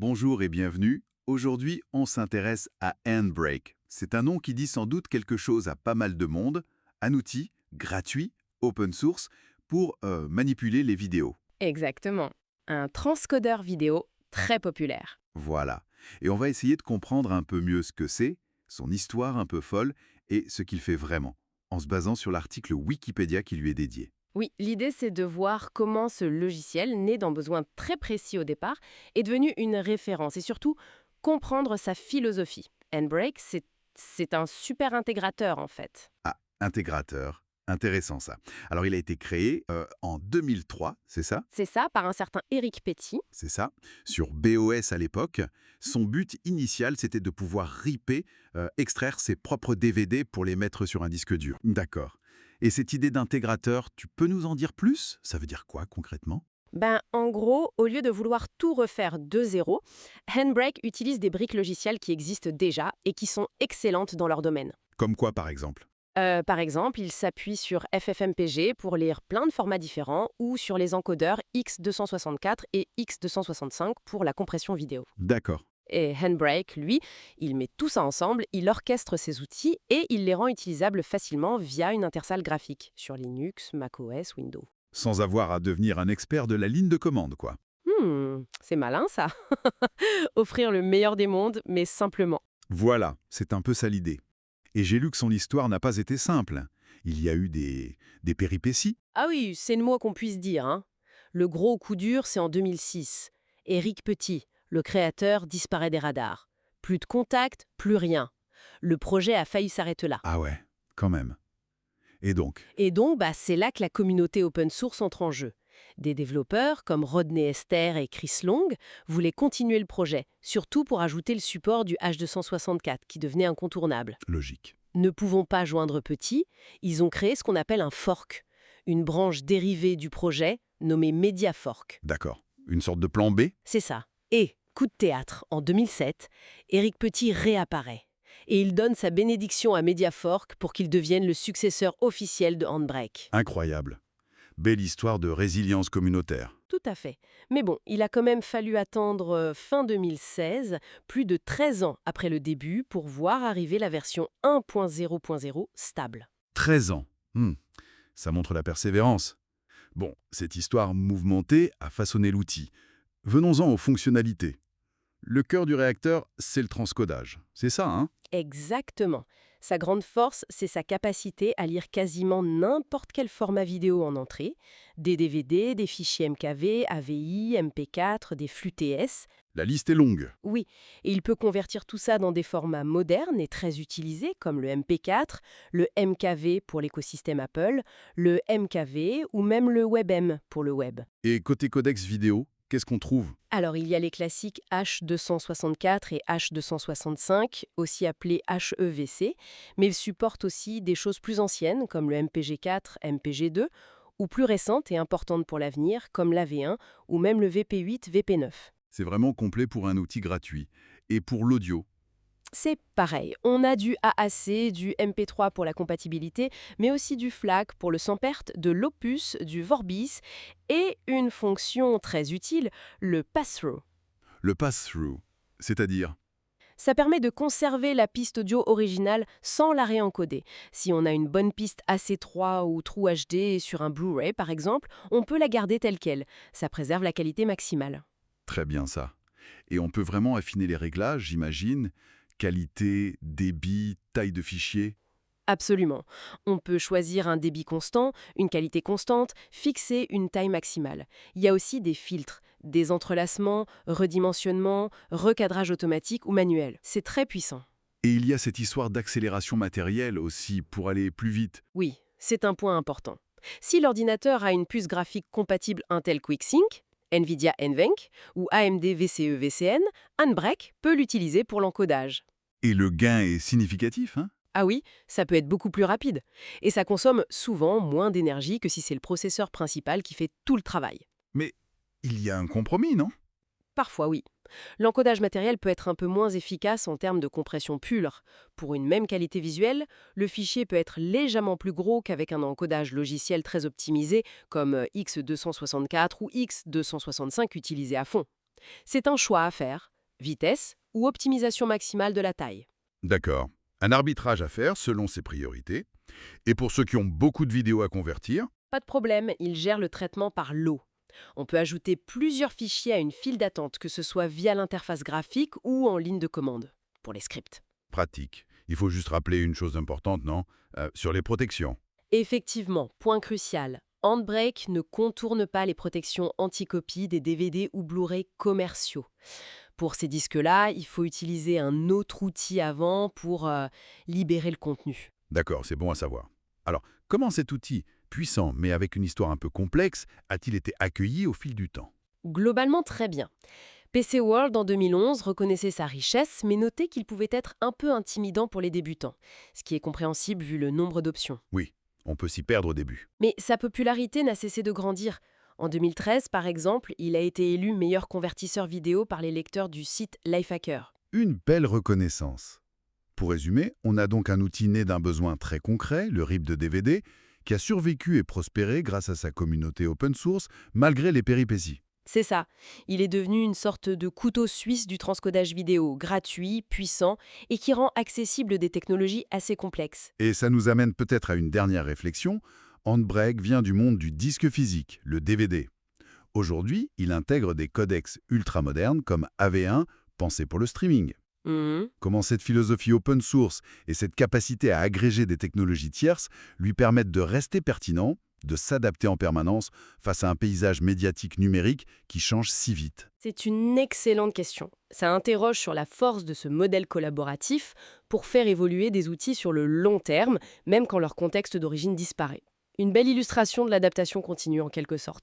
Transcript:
Bonjour et bienvenue. Aujourd'hui, on s'intéresse à Handbrake. C'est un nom qui dit sans doute quelque chose à pas mal de monde. Un outil gratuit, open source, pour manipuler les vidéos. Exactement. Un transcodeur vidéo très populaire. Voilà. Et on va essayer de comprendre un peu mieux ce que c'est, son histoire un peu folle et ce qu'il fait vraiment, en se basant sur l'article Wikipédia qui lui est dédié. Oui, l'idée c'est de voir comment ce logiciel, né d'un besoin très précis au départ, est devenu une référence et surtout comprendre sa philosophie. Handbrake, c'est un super intégrateur en fait. Ah, intégrateur. Intéressant ça. Alors il a été créé en 2003, c'est ça? C'est ça, par un certain Eric Petit. C'est ça, sur BOS à l'époque. Son but initial, c'était de pouvoir ripper, extraire ses propres DVD pour les mettre sur un disque dur. D'accord. Et cette idée d'intégrateur, tu peux nous en dire plus? Ça veut dire quoi concrètement? En gros, au lieu de vouloir tout refaire de zéro, Handbrake utilise des briques logicielles qui existent déjà et qui sont excellentes dans leur domaine. Comme quoi par exemple? Par exemple, il s'appuie sur FFmpeg pour lire plein de formats différents ou sur les encodeurs X264 et X265 pour la compression vidéo. D'accord. Et Handbrake, lui, il met tout ça ensemble, il orchestre ses outils et il les rend utilisables facilement via une intersalle graphique sur Linux, macOS, Windows. Sans avoir à devenir un expert de la ligne de commande, quoi. C'est malin ça. Offrir le meilleur des mondes, mais simplement. Voilà, c'est un peu ça l'idée. Et j'ai lu que son histoire n'a pas été simple. Il y a eu des péripéties. Ah oui, c'est le mot qu'on puisse dire, hein. Le gros coup dur, c'est en 2006. Éric Petit, le créateur, disparaît des radars. Plus de contact, plus rien. Le projet a failli s'arrêter là. Ah ouais, quand même. Et donc? Et donc, c'est là que la communauté open source entre en jeu. Des développeurs, comme Rodney Esther et Chris Long, voulaient continuer le projet, surtout pour ajouter le support du H264, qui devenait incontournable. Logique. Ne pouvant pas joindre Petit, ils ont créé ce qu'on appelle un fork, une branche dérivée du projet nommée MediaFork. D'accord. Une sorte de plan B? C'est ça. Et, coup de théâtre, en 2007, Éric Petit réapparaît. Et il donne sa bénédiction à MediaFork pour qu'il devienne le successeur officiel de Handbrake. Incroyable. Belle histoire de résilience communautaire. Tout à fait. Mais bon, il a quand même fallu attendre fin 2016, plus de 13 ans après le début, pour voir arriver la version 1.0.0 stable. 13 ans. Ça montre la persévérance. Bon, cette histoire mouvementée a façonné l'outil. Venons-en aux fonctionnalités. Le cœur du réacteur, c'est le transcodage. C'est ça, hein? Exactement. Sa grande force, c'est sa capacité à lire quasiment n'importe quel format vidéo en entrée, des DVD, des fichiers MKV, AVI, MP4, des flux TS. La liste est longue. Oui, et il peut convertir tout ça dans des formats modernes et très utilisés, comme le MP4, le MKV pour l'écosystème Apple, le MKV ou même le WebM pour le web. Et côté codex vidéo, qu'est-ce qu'on trouve? Alors, il y a les classiques H264 et H265, aussi appelés HEVC, mais il supporte aussi des choses plus anciennes, comme le MPG4, MPG2, ou plus récentes et importantes pour l'avenir, comme l'AV1 ou même le VP8, VP9. C'est vraiment complet pour un outil gratuit. Et pour l'audio? C'est pareil, on a du AAC, du MP3 pour la compatibilité, mais aussi du FLAC pour le sans perte, de l'Opus, du Vorbis et une fonction très utile, le pass-through. Le pass-through, c'est-à-dire? Ça permet de conserver la piste audio originale sans la réencoder. Si on a une bonne piste AC3 ou True HD sur un Blu-ray par exemple, on peut la garder telle qu'elle. Ça préserve la qualité maximale. Très bien ça. Et on peut vraiment affiner les réglages, j'imagine. Qualité, débit, taille de fichier. Absolument. On peut choisir un débit constant, une qualité constante, fixer une taille maximale. Il y a aussi des filtres, des entrelacements, redimensionnement, recadrage automatique ou manuel. C'est très puissant. Et il y a cette histoire d'accélération matérielle aussi pour aller plus vite. Oui, c'est un point important. Si l'ordinateur a une puce graphique compatible Intel QuickSync, NVIDIA NVENC ou AMD VCE VCN, Handbrake peut l'utiliser pour l'encodage. Et le gain est significatif, hein? Ah oui, ça peut être beaucoup plus rapide. Et ça consomme souvent moins d'énergie que si c'est le processeur principal qui fait tout le travail. Mais il y a un compromis, non? Parfois oui. L'encodage matériel peut être un peu moins efficace en termes de compression pure. Pour une même qualité visuelle, le fichier peut être légèrement plus gros qu'avec un encodage logiciel très optimisé comme X264 ou X265 utilisé à fond. C'est un choix à faire, vitesse ou optimisation maximale de la taille. D'accord. Un arbitrage à faire selon ses priorités. Et pour ceux qui ont beaucoup de vidéos à convertir, Pas de problème, il gère le traitement par lot. On peut ajouter plusieurs fichiers à une file d'attente, que ce soit via l'interface graphique ou en ligne de commande, pour les scripts. pratique. Il faut juste rappeler une chose importante, non? Sur les protections. Effectivement, point crucial, Handbrake ne contourne pas les protections anti-copie des DVD ou Blu-ray commerciaux. Pour ces disques-là, il faut utiliser un autre outil avant pour libérer le contenu. D'accord, c'est bon à savoir. Alors, comment cet outil, puissant mais avec une histoire un peu complexe, a-t-il été accueilli au fil du temps? Globalement très bien. PC World en 2011 reconnaissait sa richesse, mais notait qu'il pouvait être un peu intimidant pour les débutants, ce qui est compréhensible vu le nombre d'options. Oui, on peut s'y perdre au début. Mais sa popularité n'a cessé de grandir. En 2013, par exemple, il a été élu meilleur convertisseur vidéo par les lecteurs du site Lifehacker. Une belle reconnaissance. Pour résumer, on a donc un outil né d'un besoin très concret, le RIP de DVD, qui a survécu et prospéré grâce à sa communauté open source, malgré les péripéties. C'est ça. Il est devenu une sorte de couteau suisse du transcodage vidéo, gratuit, puissant et qui rend accessible des technologies assez complexes. Et ça nous amène peut-être à une dernière réflexion. Handbrake vient du monde du disque physique, le DVD. Aujourd'hui, il intègre des codecs ultramodernes comme AV1, pensés pour le streaming. Mhm. Comment cette philosophie open source et cette capacité à agréger des technologies tierces lui permettent de rester pertinent, de s'adapter en permanence face à un paysage médiatique numérique qui change si vite. C'est une excellente question. Ça interroge sur la force de ce modèle collaboratif pour faire évoluer des outils sur le long terme, même quand leur contexte d'origine disparaît. Une belle illustration de l'adaptation continue en quelque sorte.